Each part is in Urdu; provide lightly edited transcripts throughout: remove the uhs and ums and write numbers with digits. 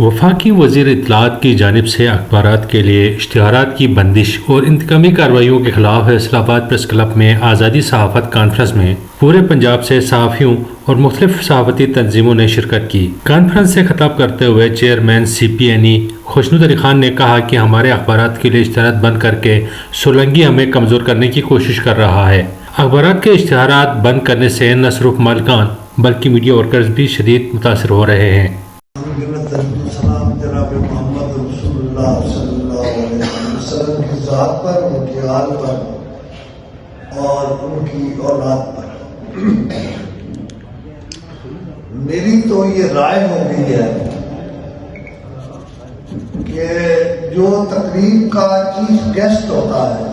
وفاقی وزیر اطلاعات کی جانب سے اخبارات کے لیے اشتہارات کی بندش اور انتقامی کارروائیوں کے خلاف فیصل آباد پریس کلب میں آزادی صحافت کانفرنس میں پورے پنجاب سے صحافیوں اور مختلف صحافتی تنظیموں نے شرکت کی۔ کانفرنس سے خطاب کرتے ہوئے چیئرمین CPNE خوشنود علی خان نے کہا کہ ہمارے اخبارات کے لیے اشتہارات بند کر کے سولنگی ہمیں کمزور کرنے کی کوشش کر رہا ہے۔ اخبارات کے اشتہارات بند کرنے سے نہ صرف مالکان بلکہ میڈیا ورکرز بھی شدید متاثر ہو رہے ہیں۔ سلام جناب محمد رسول اللہ صلی اللہ علیہ وسلم کی ذات پر، ان کے آل پر اور ان کی اولاد پر۔ میری تو یہ رائے ہو گئی ہے کہ جو تقریب کا چیف گیسٹ ہوتا ہے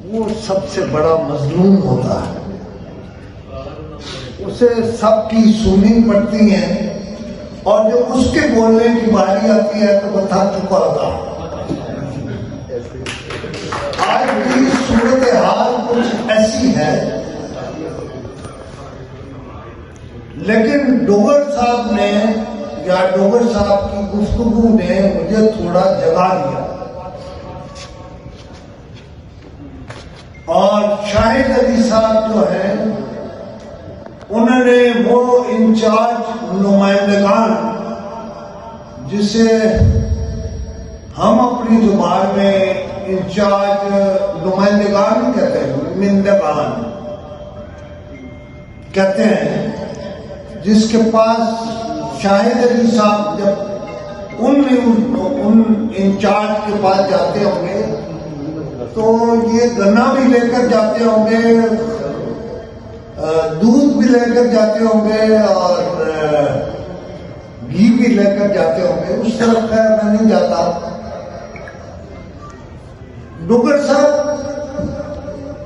وہ سب سے بڑا مظلوم ہوتا ہے، اسے سب کی سننی پڑتی ہیں، اور جب اس کے بولنے کی باری آتی ہے تو وہ تھک چکا ہوتا ہے۔ آج کی صورتحال کچھ ایسی ہے، لیکن ڈوگر صاحب نے یا ڈوگر صاحب کی گفتگو نے مجھے تھوڑا جگا دیا، اور شاہد علی صاحب جو ہیں انہوں نے وہ انچارج نمائندگان جسے ہم اپنی زبان میں انچارج نمائندگان کہتے ہیں، نمائندگان کہتے ہیں، جس کے پاس شاہد علی صاحب جب ان انچارج کے پاس جاتے ہوں گے تو یہ گنا بھی لے کر جاتے ہوں گے، دودھ بھی لے کر جاتے ہوں گے اور گھی بھی لے کر جاتے ہوں گے۔ اس طرف خیر میں نہیں جاتا۔ ڈوگر صاحب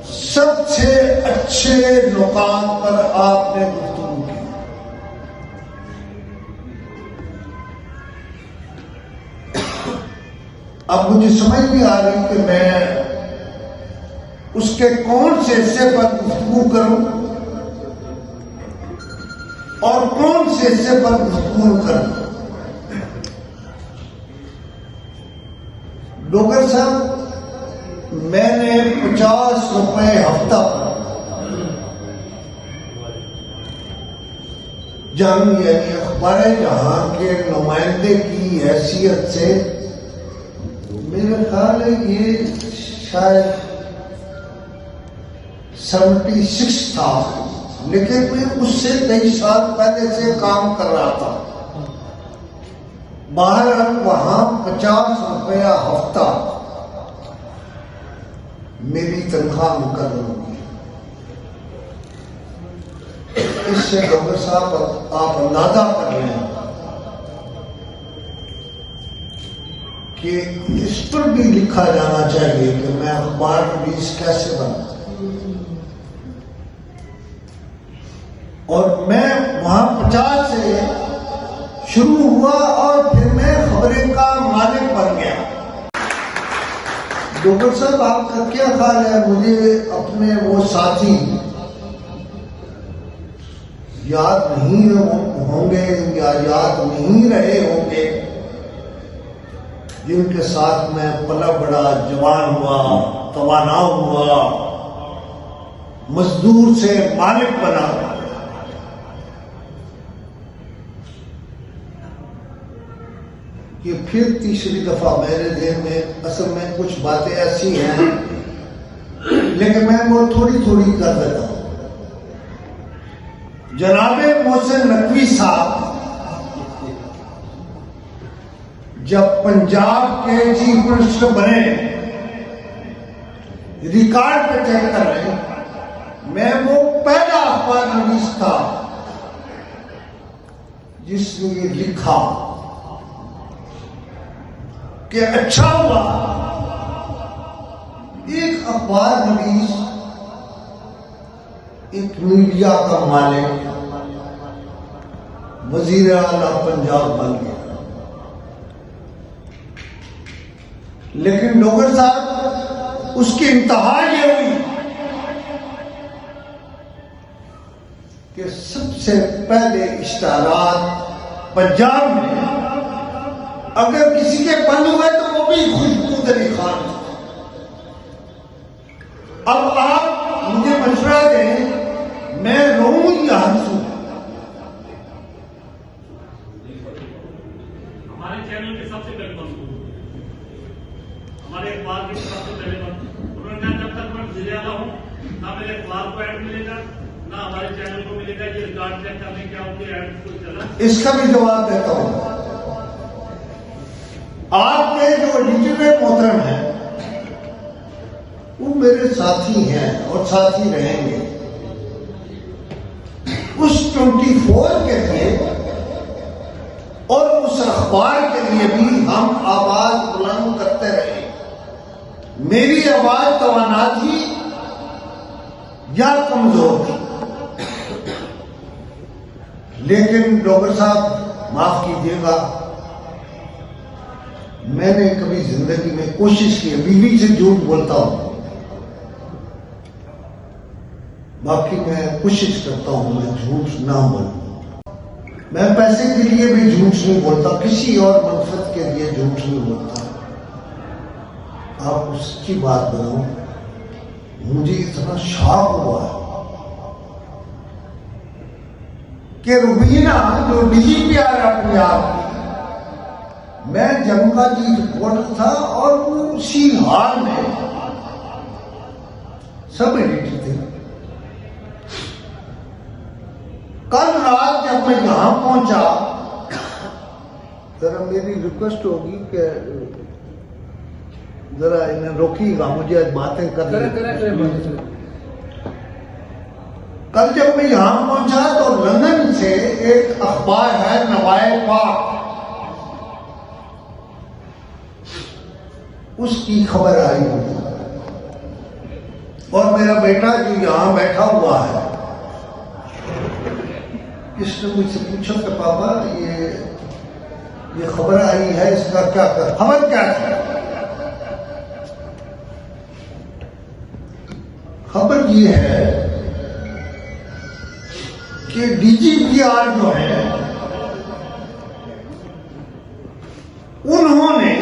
سب سے اچھے نکات پر آپ نے گفتگو کی۔ اب مجھے سمجھ نہیں آ رہی کہ میں اس کے کون سے حصے پر گفتگو کروں اور کون سے حصے پر گفتگو کروں۔ ڈوگر صاحب، میں نے 50 روپے ہفتہ جنگ یعنی اخبار جہاں کے نمائندے کی حیثیت سے، میرا خیال ہے یہ شاید 76 تھا، لیکن میں اس سے 23 سال پہلے سے کام کر رہا تھا۔ بہرحال وہاں 50 روپیہ ہفتہ میری تنخواہ مقرر ہوگی۔ اس سے ڈاکٹر صاحب آپ اندازہ کر لیں کہ اس پر بھی لکھا جانا چاہیے کہ میں اخبار نویس کیسے بنا، اور میں وہاں 50 سے شروع ہوا اور پھر میں خبریں کا مالک بن گیا۔ ڈاکٹر صاحب، آپ کا کیا خیال ہے؟ مجھے اپنے وہ ساتھی یاد نہیں ہوں گے یا یاد نہیں رہے ہوں گے جن کے ساتھ میں پلا بڑا، جوان ہوا، توانا ہوا، مزدور سے مالک بنا۔ یہ پھر تیسری دفعہ میرے ذہن میں اصل میں کچھ باتیں ایسی ہیں، لیکن میں وہ تھوڑی تھوڑی کر دیتا ہوں۔ جناب محسن نقوی صاحب جب پنجاب کے چیف منسٹر بنے، ریکارڈ پہ چیک کر رہے ہیں، میں وہ پہلا اخبار نویس تھا جس نے یہ لکھا کہ اچھا ہوا ایک اخبار نویس ایک میڈیا کا مالک وزیر اعلیٰ پنجاب بن گیا۔ لیکن ڈوگر صاحب، اس کی انتہا یہ ہوئی کہ سب سے پہلے اشتہارات پنجاب میں اگر کسی کے بند ہوئے تو وہ بھی خوشبود علی خان تھا. اب آپ مجھے مشورہ دیں میں روؤں یا ہنسوں؟ ہمارے چینل کے سب سے پہلے بند ہمارے اخبار کے سب سے پہلے بند انہوں نے کہا جب تک میں وزیر اعلیٰ ہوں نہ میرے اخبار کو ایڈ ملے گا نہ ہمارے چینل کو ملے گا. یہ ریکارڈ چیک کرنے کیا ان کے ایڈ کو چلا. اس کا بھی جواب دیتا ہوں. آپ کے جو ایڈیٹر محترم ہیں وہ میرے ساتھی ہیں اور ساتھی رہیں گے. اس 24 کے لیے اور اس اخبار کے لیے بھی ہم آواز بلند کرتے رہے. میری آواز توانا تھی یا کمزور تھی، لیکن ڈاکٹر صاحب معاف کیجیے گا، میں نے کبھی زندگی میں کوشش کی، بیوی سے جھوٹ بولتا ہوں، باقی میں کوشش کرتا ہوں میں جھوٹ نہ بولوں. میں پیسے کے لیے بھی جھوٹ نہیں بولتا، کسی اور منفعت کے لیے جھوٹ نہیں بولتا. آپ اس کی بات بتاؤں، مجھے اتنا شاک ہوا ہے کہ روبینہ جو ڈی جی پی آر اپنے آپ کی، میں جموں کا جی رپورٹر تھا اور وہ اسی حال میں سب ایڈیٹر تھے. کل رات جب میں یہاں پہنچا، ذرا میری ریکویسٹ ہوگی کہ ذرا انہیں روکیے گا، مجھے آج باتیں کریں. کل جب میں یہاں پہنچا تو لندن سے ایک اخبار ہے نوائے پاک، اس کی خبر آئی ہوئی اور میرا بیٹا جو یہاں بیٹھا ہوا ہے اس نے مجھ سے پوچھا کہ پاپا یہ خبر آئی ہے، اس کا کیا کر؟ خبر کیا تھی؟ خبر یہ ہے کہ ڈی جی پی آر جو ہے انہوں نے،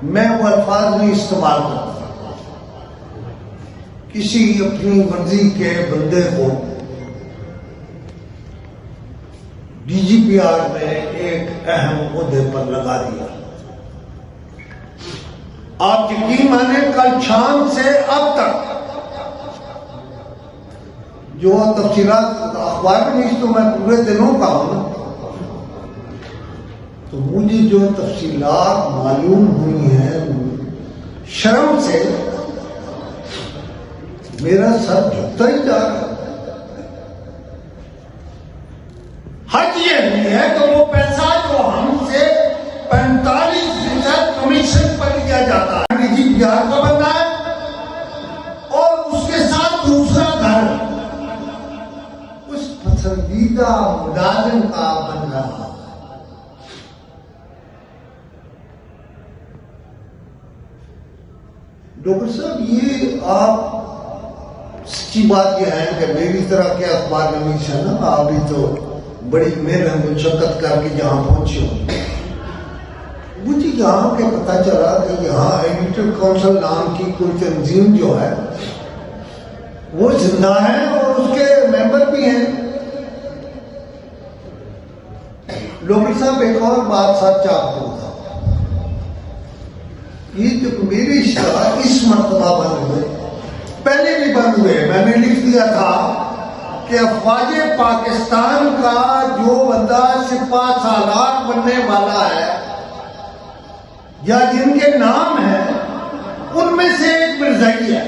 میں وہ الفاظ نہیں استعمال کرتا، کسی اپنی مرضی کے بندے کو ڈی جی پی آر میں ایک اہم عہدے پر لگا دیا. آپ یقین مانیں کل شام سے اب تک جو تفصیلات اخبار میں نہیں تو میں پورے دنوں کا ہوں، تو مجھے جو تفصیلات معلوم ہوئی ہیں شرم سے میرا سر جھکتا ہی جا رہا ہے. حد یہ نہیں ہے کہ وہ پیسہ جو ہم سے 45% کمیشن پر لیا جاتا ہے ڈی جی پی آر کا بننا ہے اور اس کے ساتھ دوسرا گھر اس پسندیدہ ملازم کا بن رہا ہے. ڈاکٹر صاحب یہ آپ سچی بات یہ ہے کہ میری طرح کے اخبار نویس ہے نا، آپ بھی تو بڑی محنت مشقت کر کے یہاں پہنچے ہوں. مجھے یہاں کے پتہ چلا کہ یہاں ایڈیٹر کونسل نام کی کوئی تنظیم جو ہے وہ زندہ ہے اور اس کے ممبر بھی ہیں. ڈاکٹر صاحب ایک اور بات سچ آپ کو تھا، یہ جو میرے اشتہار اس مرتبہ بند ہوئے، پہلے بھی بند ہوئے. میں نے لکھ دیا تھا کہ افواج پاکستان کا جو بندہ سپاہ سالار بننے والا ہے یا جن کے نام ہیں ان میں سے ایک مرزائی ہے.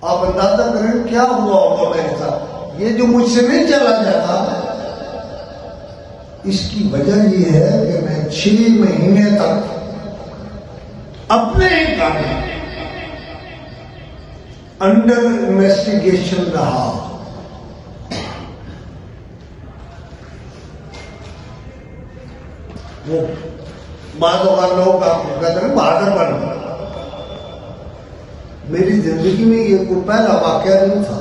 آپ اندازہ کریں کیا ہوا ہوگا میرے ساتھ. یہ جو مجھ سے نہیں چلا جاتا، اس کی وجہ یہ ہے کہ میں 6 مہینے تک اپنے گھر میں انڈر انویسٹیگیشن رہا. وہ بعض اوقات لوگ آپ کو کہتے ہیں بہادر بن. میری زندگی میں یہ کوئی پہلا واقعہ نہیں تھا.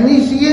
NECA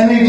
NED,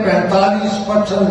45%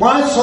500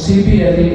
CPL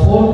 4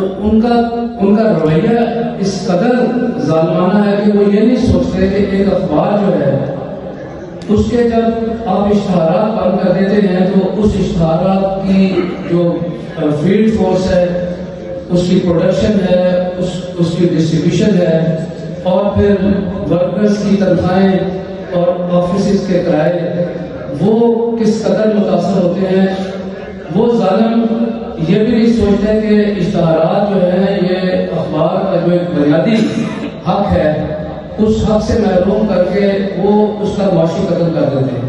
ان کا رویہ اس قدر ظالمانہ ہے کہ وہ یہ نہیں سوچتے کہ ایک اخبار جو ہے اس کے جب آپ اشتہارات بند کر دیتے ہیں تو اس اشتہارات کی جو فیلڈ فورس ہے، اس کی پروڈکشن ہے، اس کی ڈسٹریبیوشن ہے، اور پھر ورکرز کی تنخواہیں اور آفیسز کے کرائے، وہ کس قدر متاثر ہوتے ہیں۔ وہ ظالم یہ بھی نہیں سوچتے کہ اشتہارات جو ہیں یہ اخبار کا جو ایک بنیادی حق ہے، اس حق سے محروم کر کے وہ اس کا معاشی قتل کر دیتے ہیں،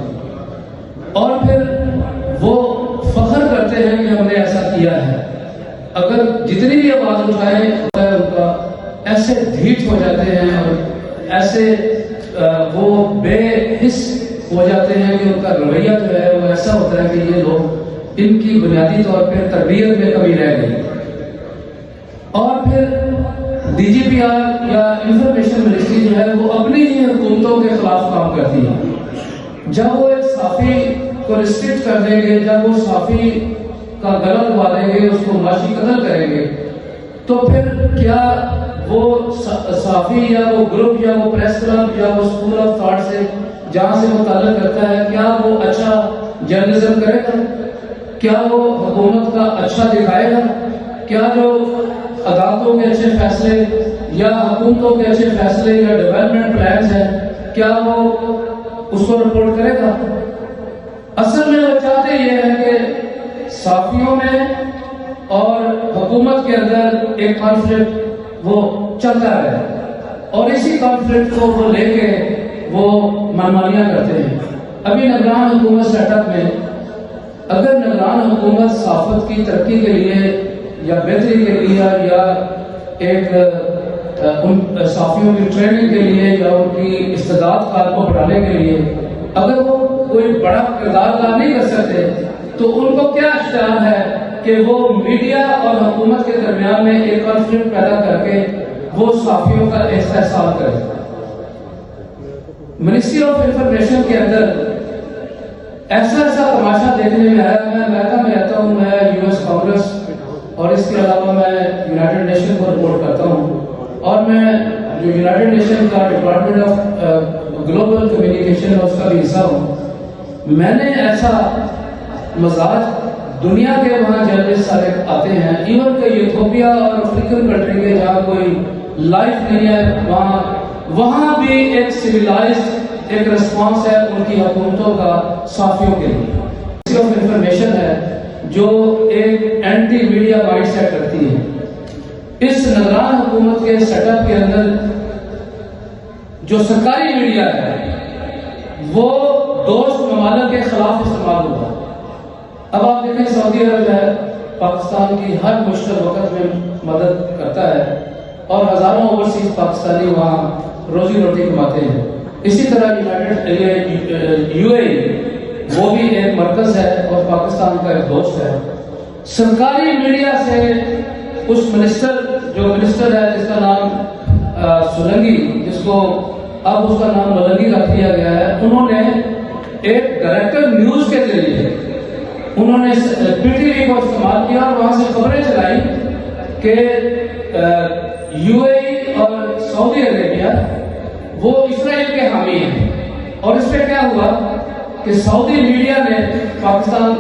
اور پھر وہ فخر کرتے ہیں کہ ہم نے ایسا کیا ہے۔ اگر جتنی بھی آواز اٹھائیں ان کا ایسے ڈھیٹ ہو جاتے ہیں اور ایسے وہ بے حس ہو جاتے ہیں کہ ان کا رویہ جو ہے وہ ایسا ہوتا ہے کہ یہ لوگ ان کی بنیادی طور پہ تربیت میں کمی رہ گئی۔ اور پھر ڈی جی پی آر یا انفارمیشن منسٹری جو ہے وہ اپنی ہی حکومتوں کے خلاف کام کرتی ہے۔ جب وہ ایک صحافی کو ریسٹرکٹ کر دیں گے، جب وہ صحافی کا گلا دبا دیں گے، اس کو معاشی قتل کریں گے، تو پھر کیا وہ صحافی یا وہ گروپ یا وہ پریس کلب یا وہ اسکول آف تھاٹ سے جہاں سے وہ تعلق رکھتا ہے، کیا وہ اچھا جرنلزم کرے گا؟ کیا وہ حکومت کا اچھا دکھائے گا؟ کیا جو عدالتوں کے اچھے فیصلے یا حکومتوں کے اچھے فیصلے یا ڈیولپمنٹ پلانز ہیں، کیا وہ اس کو رپورٹ کرے گا؟ اصل میں وہ چاہتے یہ ہے کہ صحافیوں میں اور حکومت کے اندر ایک کانفلکٹ وہ چلتا رہے، اور اسی کانفلکٹ کو وہ لے کے وہ منمانیاں کرتے ہیں۔ ابھی نگران حکومت سیٹ اپ میں اگر نگران حکومت صحافت کی ترقی کے لیے یا بہتری کے لیے یا ایک ان صحافیوں کی ٹریننگ کے لیے یا ان کی استعداد کار کو بڑھانے کے لیے اگر وہ کوئی بڑا کردار ادا نہیں کر سکتے، تو ان کو کیا اختیار ہے کہ وہ میڈیا اور حکومت کے درمیان میں ایک کانفلکٹ پیدا کر کے وہ صحافیوں کا استحصال کرے۔ منسٹری آف انفارمیشن کے اندر ایسا تماشا دیکھنے میں آیا۔ میں امریکہ میں رہتا ہوں، میں یو ایس کانگریس اور اس کے علاوہ میں یونائٹڈ نیشن کو رپورٹ کرتا ہوں، اور میں جو یونائٹڈ نیشن کا ڈپارٹمنٹ آف گلوبل کمیونیکیشن ہے اس کا بھی حصہ ہوں۔ میں نے ایسا مزاج دنیا کے وہاں جرنلسٹ سارے آتے ہیں، ایون کہ ایتھوپیا اور افریقن کنٹری کے جہاں کوئی لائف نہیں ہے، وہاں بھی ایک سویلائزڈ ایک ریسپانس ہے ان کی حکومتوں کا صحافیوں کے لیے۔ منسٹری آف انفارمیشن ہے جو ایک اینٹی میڈیا مائنڈ سیٹ رکھتی ہے۔ اس نگران حکومت کے سیٹ اپ کے اندر جو سرکاری میڈیا ہے وہ دوست ممالک کے خلاف استعمال ہوا۔ اب آپ دیکھیں سعودی عرب ہے، پاکستان کی ہر مشکل وقت میں مدد کرتا ہے، اور ہزاروں اوورسیز پاکستانی وہاں روزی روٹی کماتے ہیں۔ اسی طرح یو اے وہ بھی ایک مرکز ہے اور پاکستان کا ایک دوست ہے۔ سرکاری میڈیا سے اس منسٹر ہے جس کا نام سولنگی، جس کو اب اس کا نام ملنگی رکھ دیا گیا ہے، انہوں نے ایک ڈائریکٹر نیوز کے ذریعے انہوں نے پی ٹی وی کو استعمال کیا اور وہاں سے خبریں چلائی کہ یو اے اور سعودی عربیہ وہ اسرائیل کے حامی ہیں۔ اور اس پہ کیا ہوا کہ سعودی میڈیا نے پاکستان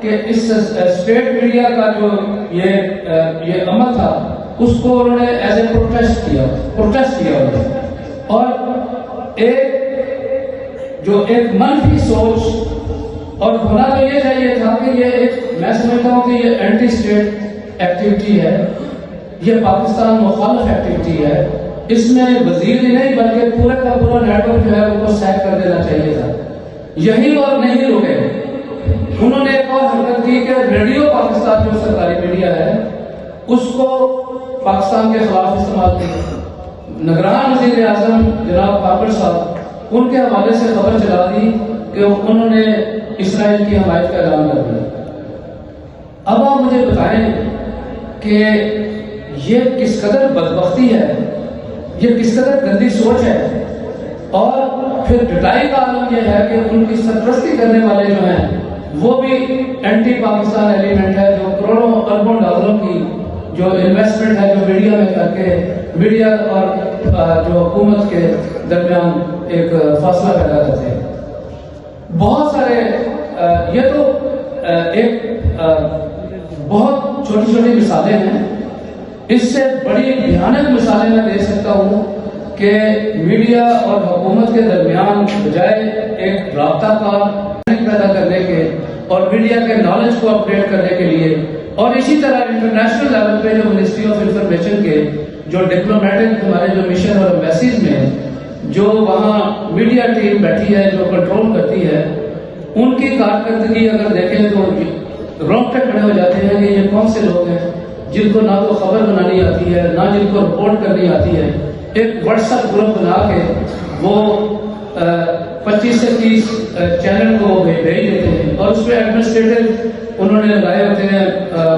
کے اس اسٹیٹ میڈیا کا جو یہ عمل تھا اس کو انہوں نے ایز اے پروٹیسٹ کیا انہوں نے، اور ایک منفی سوچ، اور ہونا تو یہ چاہیے تھا کہ یہ ایک، میں سمجھتا ہوں کہ یہ اینٹی اسٹیٹ ایکٹیویٹی ہے، یہ پاکستان مخالف ایکٹیویٹی ہے، اس میں وزیر ہی نہیں بلکہ پورے کا پورا نیٹ ورک جو ہے وہ سیٹ کر دینا چاہیے تھا۔ یہی اور نہیں رکے، انہوں نے ایک اور حرکت کی کہ ریڈیو پاکستان جو سرکاری میڈیا ہے اس کو پاکستان کے خلاف استعمال کیا۔ نگران وزیر اعظم جناب کاکڑ صاحب ان کے حوالے سے خبر چلا دی کہ انہوں نے اسرائیل کی حمایت کا اعلان کر دیا۔ اب آپ مجھے بتائیں کہ یہ کس قدر بدبختی ہے، یہ کس قدر گندی سوچ ہے، اور پھر ڈٹائی کا عالم یہ ہے کہ ان کی سرپرستی کرنے والے جو ہیں وہ بھی اینٹی پاکستان ایلیمنٹ ہے، جو کروڑوں اربوں ڈالروں کی جو انویسٹمنٹ ہے جو میڈیا میں کر کے میڈیا اور جو حکومت کے درمیان ایک فاصلہ پیدا کرتے ہیں. بہت سارے یہ تو ایک بہت چھوٹی چھوٹی مثالیں ہیں. اس سے بڑی بھیانک مثالیں میں دے سکتا ہوں کہ میڈیا اور حکومت کے درمیان بجائے ایک رابطہ کا پیدا کرنے کے اور میڈیا کے نالج کو اپڈیٹ کرنے کے لیے، اور اسی طرح انٹرنیشنل لیول پہ جو منسٹری آف انفارمیشن کے جو ڈپلومیٹک ہمارے جو مشن اور ایمبیسیز میں جو وہاں میڈیا ٹیم بیٹھی ہے جو کنٹرول کرتی ہے، ان کی کارکردگی اگر دیکھیں تو رونگٹے کھڑے ہو جاتے ہیں کہ یہ کون سے لوگ ہیں جن کو نہ تو خبر بنانی آتی ہے نہ جن کو رپورٹ کرنی آتی ہے. ایک واٹس ایپ گروپ بنا کے وہ 25 سے 30 چینل کو بھیج دیتے ہیں، اور اس پہ ایڈمنسٹریٹو انہوں نے لگائے ہوتے ہیں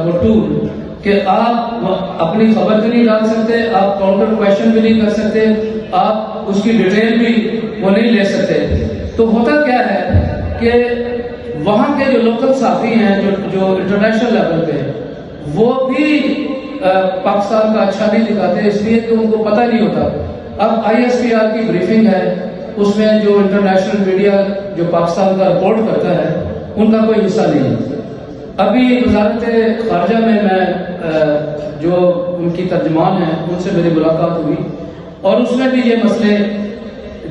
وہ ٹول کہ آپ اپنی خبر بھی نہیں ڈال سکتے، آپ کاؤنٹر کویشچن بھی نہیں کر سکتے، آپ اس کی ڈیٹیل بھی وہ نہیں لے سکتے. تو ہوتا کیا ہے کہ وہاں کے جو لوکل صحافی ہیں جو انٹرنیشنل لیول پہ، وہ بھی پاکستان کا اچھا نہیں دکھاتے، اس لیے کہ ان کو پتہ نہیں ہوتا. اب ISPR کی بریفنگ ہے، اس میں جو انٹرنیشنل میڈیا جو پاکستان کا رپورٹ کرتا ہے ان کا کوئی حصہ نہیں ہے. ابھی وزارت خارجہ میں جو ان کی ترجمان ہیں ان سے میری ملاقات ہوئی، اور اس میں بھی یہ مسئلے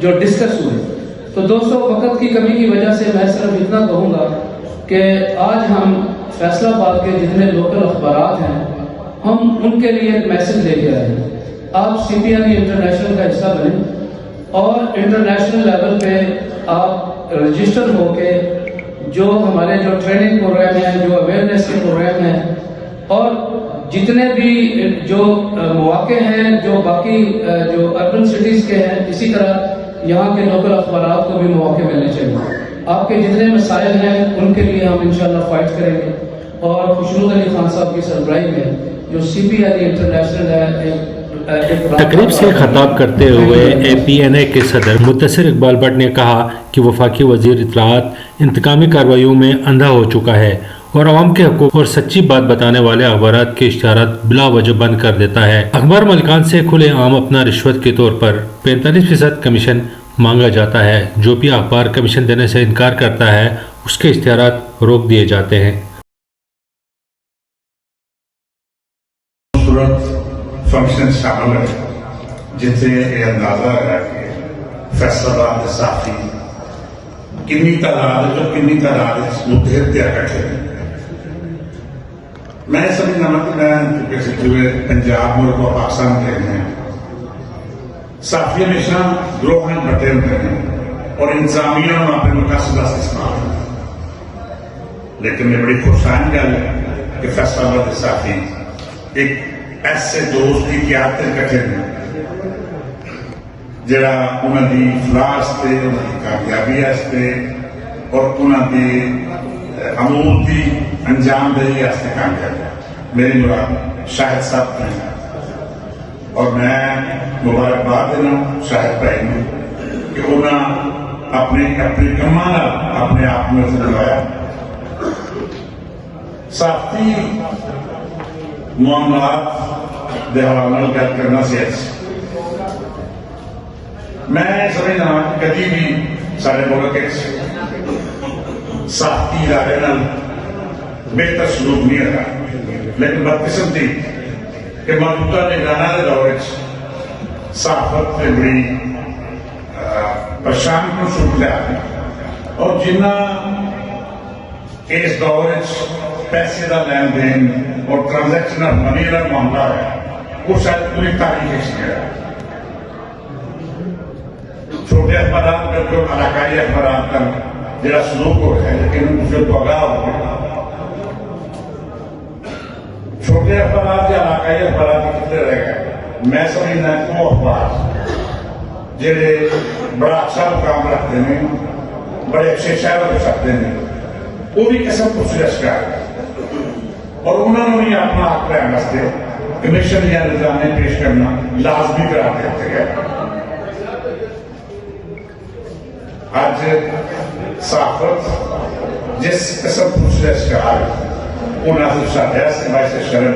جو ڈسکس ہوئے. تو دوستو، وقت کی کمی کی وجہ سے میں صرف اتنا کہوں گا کہ آج ہم فیصل آباد کے جتنے لوکل اخبارات ہیں ہم ان کے لیے ایک میسج لے کے آئے ہیں. آپ CPNE انٹرنیشنل کا حصہ بنیں اور انٹرنیشنل لیول پہ آپ رجسٹر ہو کے جو ہمارے جو ٹریننگ پروگرام ہیں، جو اویئرنیس کے پروگرام ہیں، اور جتنے بھی جو مواقع ہیں جو باقی جو اربن سٹیز کے ہیں، اسی طرح یہاں کے لوکل اخبارات کو بھی مواقع ملنے چاہیے. آپ کے جتنے مسائل ہیں ان کے لیے ہم انشاءاللہ فائٹ کریں گے. اور خوشنود علی خان صاحب کی سربراہی میں جو CPNE انٹرنیشنل ہے تقریب سے خطاب کرتے ہوئے APNA کے صدر مدثر اقبال بٹ نے کہا کہ وفاقی وزیر اطلاعات انتقامی کارروائیوں میں اندھا ہو چکا ہے اور عوام کے حقوق اور سچی بات بتانے والے اخبارات کے اشتہارات بلا وجہ بند کر دیتا ہے. اخبار مالکان سے کھلے عام اپنا رشوت کے طور پر 45% کمیشن مانگا جاتا ہے. جو بھی اخبار کمیشن دینے سے انکار کرتا ہے اس کے اشتہارات روک دیے جاتے ہیں. فنکشن شامل ہے جتنے یہ اندازہ ہے کہ فیصل آباد کے صحافی کنی تعداد جو کنی تعداد متحد یا کٹھے ہیں. میں سمجھنا کہ میں چونکہ پنجاب ملک اور پاکستان کے ہیں، صحافی ہمیشہ گروہ میں بٹے ہوتے ہیں اور انتظامیہ اور اپنے مقاصد سے استعمال ہیں. لیکن یہ بڑی خوشائن گل ہے کہ فیصل آباد کے صحافی ایک ایسے دوست کی قیادت کٹھے ہیں جڑا انہوں دی فلاح واسطے، انہوں دی کامیابی واسطے اور انہوں دی امور دی انجام دہی واسطے کامیاب ہے. میری مراد شاہد صاحب ہیں، اور میں مبارکباد دینا شاہد بھائی نے کہ انہوں اپنی کما اپنے آپ میں لگایا. صحافتی معاملات دے حوالے گل کرنا سیاسی، میں سمجھنا کہ کبھی بھی سارے ملک صحافتی ادارے بہتر سلوک نہیں رہا. لیکن بدقسمتی کہ موجودہ نگرانہ کے دور صحافت سے بڑی پریشان کو شکریہ، اور جنہ اس دور پیسے کا لین دین اور ٹرانزیکشنل منی کا معاملہ ہے وہ شاید پوری تاریخ ہے. چھوٹے اخبارات کا جو علاقائی اخبارات کا جڑا سلوک ہو رہا ہے، لیکن اسے تو آگاہ ہو گیا. چھوٹے اخبارات یا علاقائی اخبارات کتنے رہ گئے. میں سمجھنا کہ وہ اخبار جڑے بڑا اچھا مقام رکھتے ہیں، بڑے اچھے شہر ہو سکتے ہیں، وہ بھی قسم کو شکار ہے، اور انہوں نے اپنا حق رہنے واسطے کمیشن یا نظامیں پیش کرنا لازمی قرار دیتے گئے. آج صحافت جس قسم کو شکار ہے، انہوں نے ساتھ سے باعث شرم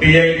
PIB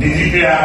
DGPR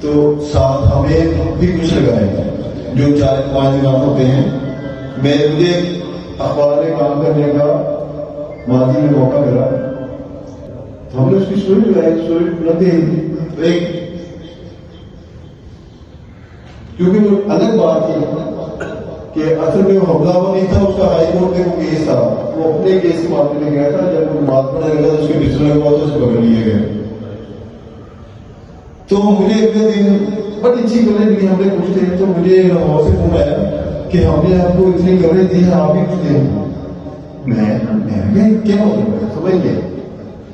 تو ساتھ ہمیں بھی کچھ لگائیں گے جو 4-5 دن ہوتے ہیں. مجھے اخبار میں کام کرنے کا ماضی میں موقع ملا، ہم نے اس کی اسٹوری لگائی، اسٹوری لگی ایک، کیونکہ وہ الگ بات تھی کہ اصل میں وہ حملہ ہوا نہیں تھا، اس کا ہائی کورٹ میں وہ کیس تھا، وہ اپنے کیس کے معاملے میں گیا تھا. جب وہ بات پڑا گیا تو اس کے پچھلے لگا ہوا تو اسے پکڑ لیے گئے. تو مجھے اگلے دن بڑی اچھی خبریں ملی، ہم نے پوچھتے ہیں تو مجھے لاہور سے فون آیا کہ ہم نے آپ کو اتنی خبریں دی ہیں، آپ بھی کچھ دیں. میں کیا مطلب ہے سمجھ گئے.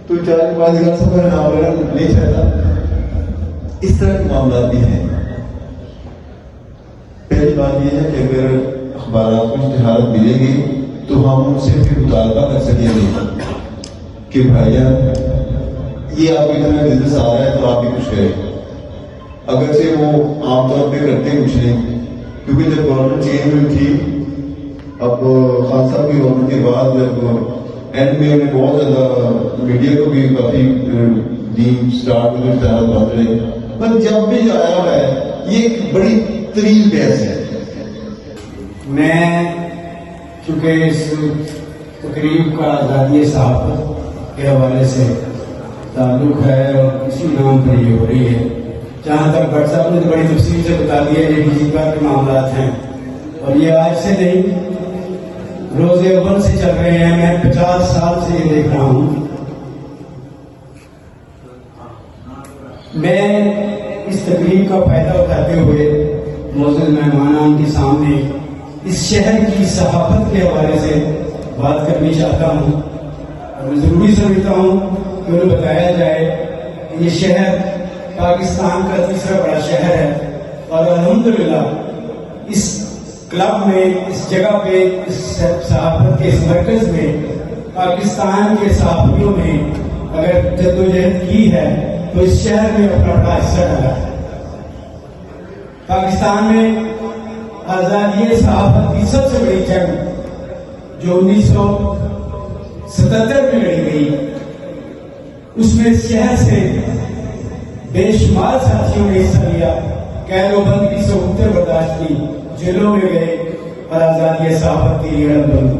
تو 4-5 دن سفر نہیں چاہتا. اس طرح کے معاملات بھی ہیں. پہلی بات یہ ہے کہ اگر اخبارات کو اشتہارات ملے گی تو ہم ان سے پھر مطالبہ کر سکیں گے کہ بھائیان یہ آپ کی طرح بزنس آ رہا ہے تو آپ بھی کچھ کریں. اگرچہ وہ عام طور پہ کرتے کچھ نہیں، کیونکہ جب گورنمنٹ چینج ہوئی تھی، اب خان صاحب کی گورنمنٹ کے بعد جب اینڈ میں انہیں بہت زیادہ میڈیا کو بھی کافی دین اسٹارٹ میں اشتہارات بند رہے، پر جب بھی آیا ہے یہ ایک بڑی طویل بحث ہے. میں چونکہ اس تقریب کا آزادی صحافت کے حوالے سے تعلق ہے اور اسی نام پر یہ ہو رہی ہے، جہاں تک بٹ صاحب نے بڑی تفصیل سے بتا دیا یہ ڈی جی کا کے معاملات ہیں اور یہ آج سے نہیں روز اول سے چل رہے ہیں. میں 50 سال سے یہ دیکھ رہا ہوں. میں اس تقریب کا فائدہ اٹھاتے ہوئے معزز مہمانان کے سامنے اس شہر کی صحافت کے حوالے سے بات کرنی چاہتا ہوں اور میں ضروری سمجھتا ہوں کہ انہیں بتایا جائے کہ یہ شہر پاکستان کا تیسرا بڑا شہر ہے اور الحمدللہ اس کلب میں، اس جگہ پہ، اس صحافت کے اس مرکز میں پاکستان کے صحافیوں نے اگر جدوجہد کی ہے تو اس شہر میں اپنا بڑا حصہ ڈالا ہے. پاکستان میں آزادی صحافت کی سب سے بڑی جنگ جو 1977 میں لڑی گئی، اس میں شہر سے بے شمار ساتھیوں نے حصہ لیا، قید و بند کی سہولتیں برداشت کی، جیلوں میں گئے اور آزادی صحافت کے لیے لڑ بند.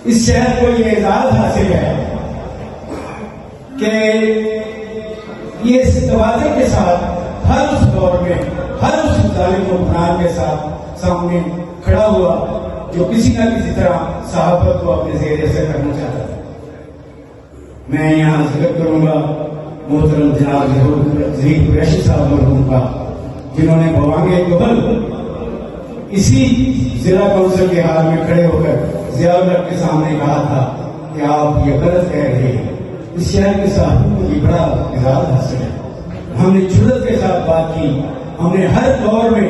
اس شہر کو یہ اعزاز حاصل ہے کہ یہ اس توازن کے ساتھ ہر اس دور میں ہر اس ظالم حکمران کے ساتھ سامنے کھڑا ہوا جو کسی نہ کسی طرح صحافت کو اپنے زیر سے کرنا چاہتا تھا. میں یہاں ذکر کروں گا محترم جناب ظہیر قریشی صاحب مرحوم کا، جنہوں نے بوانگ قبل اسی ضلع کونسل کے حال میں کھڑے ہو کر ضیاء الحق کے سامنے کہا تھا کہ آپ یہ غلط کہہ رہے ہیں. اس شہر کے صحافیوں کو یہ بڑا اعزاز حاصل ہے. ہم نے جرأت کے ساتھ بات کی، ہم نے ہر دور میں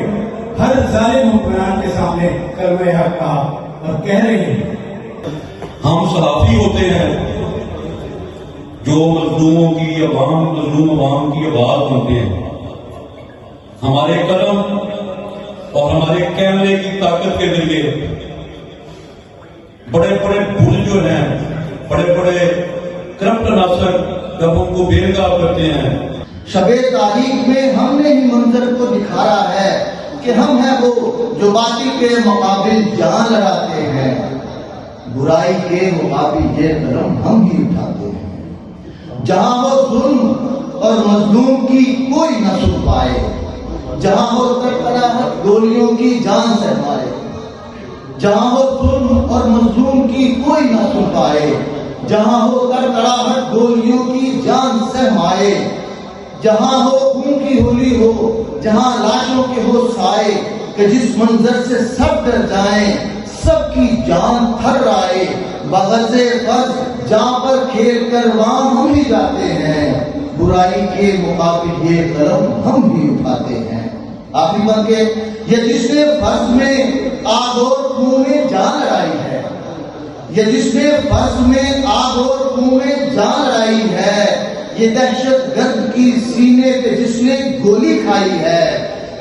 ہر ظالم حکمران کے سامنے کلمہ حق کہا اور کہہ رہے ہیں. ہم صحافی ہوتے ہیں جو مظلوموں کی مظلوم عوام کی آواز بنتے ہیں. ہمارے قلم اور ہمارے کیمرے کی طاقت کے ذریعے بڑے بڑے بھول جو ہیں، بڑے بڑے کرپٹ عناصر جب ان کو بے نقاب کرتے ہیں. شب تاریخ میں ہم نے ہی منظر کو دکھایا ہے کہ ہم ہیں وہ جو باطل کے مقابل جان لڑاتے ہیں، برائی کے مقابل یہ قدم ہم ہی اٹھاتے ہیں. جہاں وہ ظلم اور مظلوم کی کوئی نہ سن پائے، جہاں وہ تڑپڑاہٹ گولیوں کی جان سے مارے، جہاں وہ ظلم اور مظلوم کی کوئی نہ سن پائے، جہاں وہ تڑپڑاہٹ گولیوں کی جان سے مارے، جہاں ہو خون کی ہولی ہو، جہاں لاشوں کے ہو سائے، کہ جس منظر سے سب ڈر جائیں، سب کی جان تھر آئے، بغرض فرض جہاں پر کھیل کر وہاں ہم ہی جاتے ہیں، برائی کے مقابل یہ قلم ہم ہی اٹھاتے ہیں. آخری بات کہ یہ جس نے فرض میں آگ اور خون میں جان لڑائی ہے، یہ جس نے فرض میں آگ اور خون میں جان لڑائی ہے، یہ دہشت گرد کی سینے پہ جس نے گولی کھائی ہے،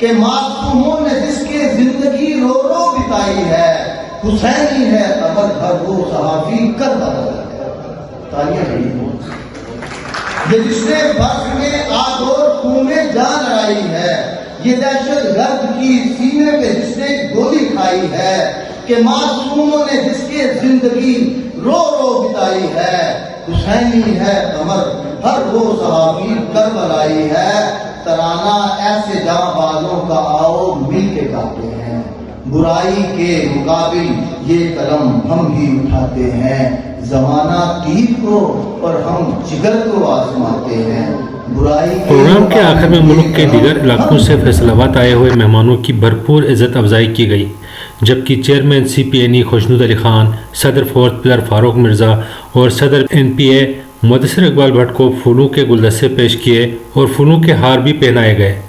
کہ معصوموں نے جس کے زندگی رو رو بتائی ہے، حسینی ہے قبر ہر وہ صحافی کربلا ہے. تالیاں بڑی یہ جس نے برف میں آگ اور خون میں جان لڑائی ہے، یہ دہشت گرد کی سینے پہ جس نے گولی کھائی ہے، کہ معصوموں نے جس کے زندگی رو رو بتائی ہے، حسینی ہے قمر ہر وہ صحابی کربلائی ہے، ترانہ ایسے جاں بازوں کا آؤ مل کے گاتے ہیں، برائی کے مقابل یہ قلم ہم ہی اٹھاتے ہیں، زمانہ تیر کو اور ہم جگر کو آزماتے ہیں، برائی پروگرام کے آخر میں ملک کے دیگر علاقوں سے فیصل آباد آئے ہوئے مہمانوں کی بھرپور عزت افزائی کی گئی، جبکہ چیئرمین CPNE خوشنود علی خان، صدر فورتھ پلر فاروق مرزا اور صدر NPA مدثر اقبال بھٹ کو پھولوں کے گلدستے پیش کیے اور پھولوں کے ہار بھی پہنائے گئے۔